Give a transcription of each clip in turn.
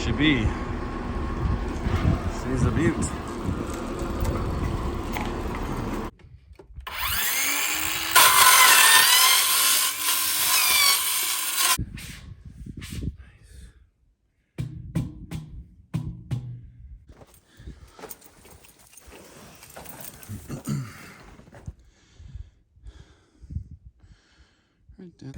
she be. She's a beaut. Right down.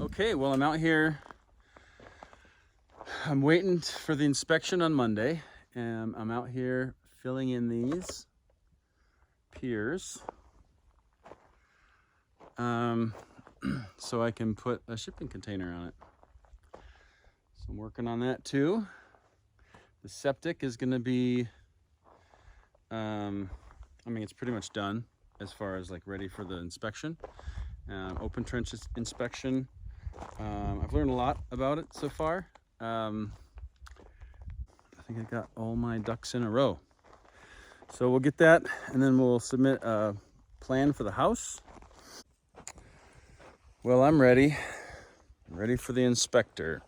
Okay, well, I'm out here. I'm waiting for the inspection on Monday, and I'm out here filling in these piers so I can put a shipping container on it. So I'm working on that too. The septic is going to be, I mean, it's pretty much done as far as like ready for the inspection. Open trench inspection. I've learned a lot about it so far. I think I got all my ducks in a row. So we'll get that, and then we'll submit a plan for the house. Well, I'm ready for the inspector.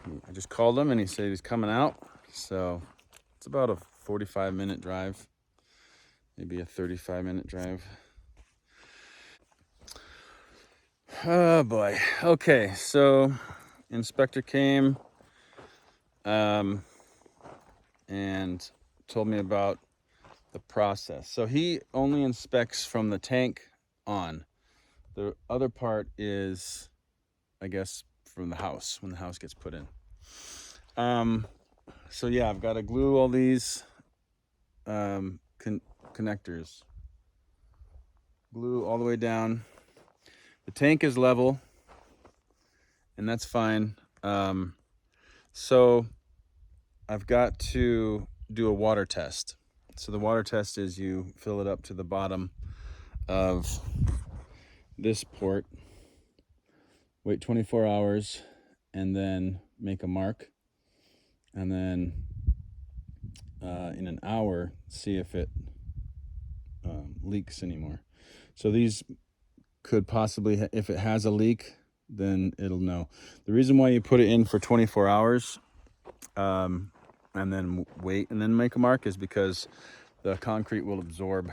I just called him and he said he's coming out. So it's about a 45-minute drive, maybe a 35-minute drive. Oh boy. Okay, so inspector came and told me about the process. So he only inspects from the tank on. The other part is, I guess, from the house, when the house gets put in. So yeah, I've got to glue all these connectors. Glue all the way down. The tank is level, and that's fine. So I've got to do a water test. So the water test is you fill it up to the bottom of this port, wait 24 hours, and then make a mark. And then in an hour, see if it leaks anymore. So these could possibly, if it has a leak, then it'll know. The reason why you put it in for 24 hours and then wait and then make a mark is because the concrete will absorb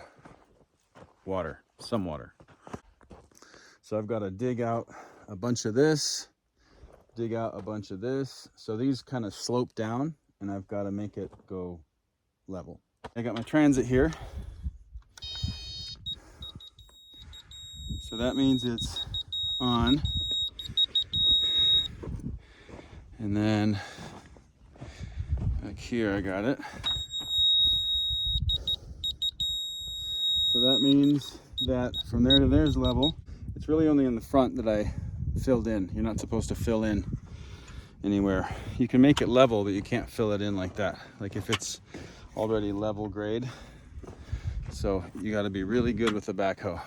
water, some water. So I've got to dig out a bunch of this, dig out a bunch of this. So these kind of slope down, and I've got to make it go level. I got my transit here. So that means it's on. And then back here I got it. So that means that from there to there's level. It's really only in the front that I filled in. You're not supposed to fill in anywhere. You can make it level, but you can't fill it in like that. Like if it's already level grade. So you got to be really good with the backhoe.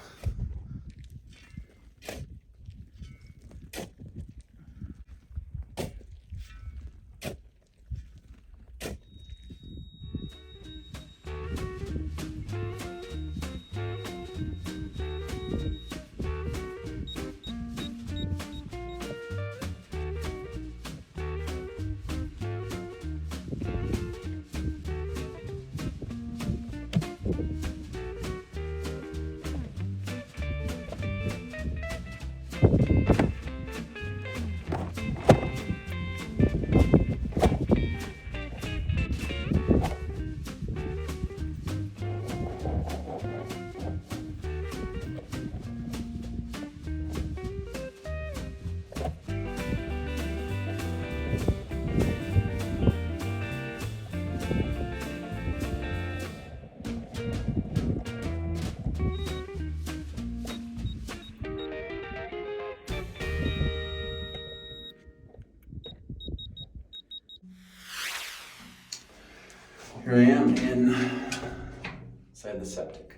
Here I am inside the septic.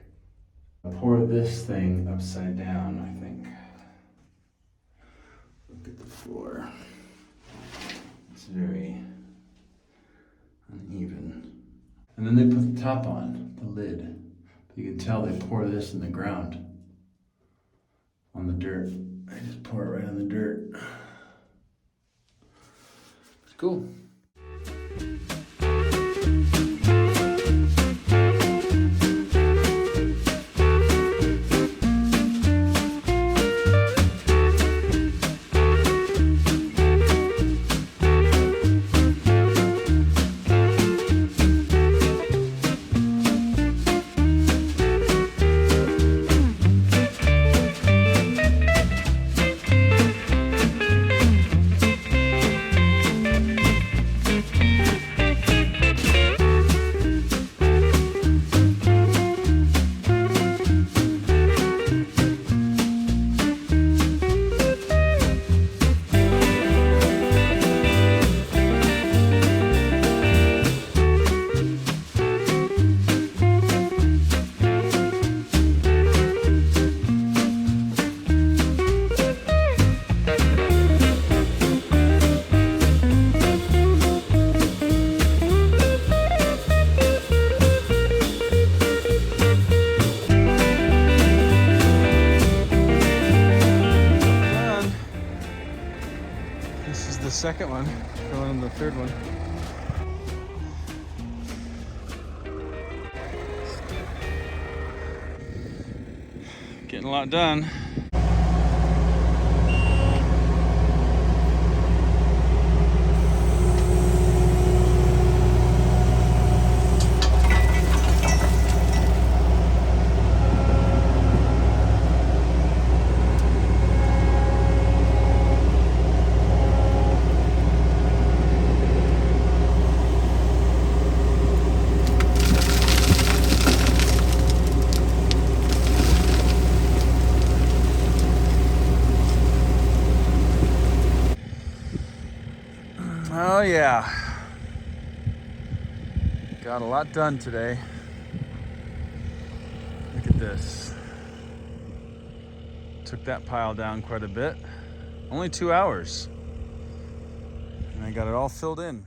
Pour this thing upside down, I think. Look at the floor. It's very uneven. And then they put the top on, the lid. You can tell they pour this in the ground on the dirt. I just pour it right on the dirt. It's cool. This is the second one, going on the third one. Getting a lot done. Oh yeah, got a lot done today. Look at this. Took that pile down quite a bit. Only 2 hours. And I got it all filled in.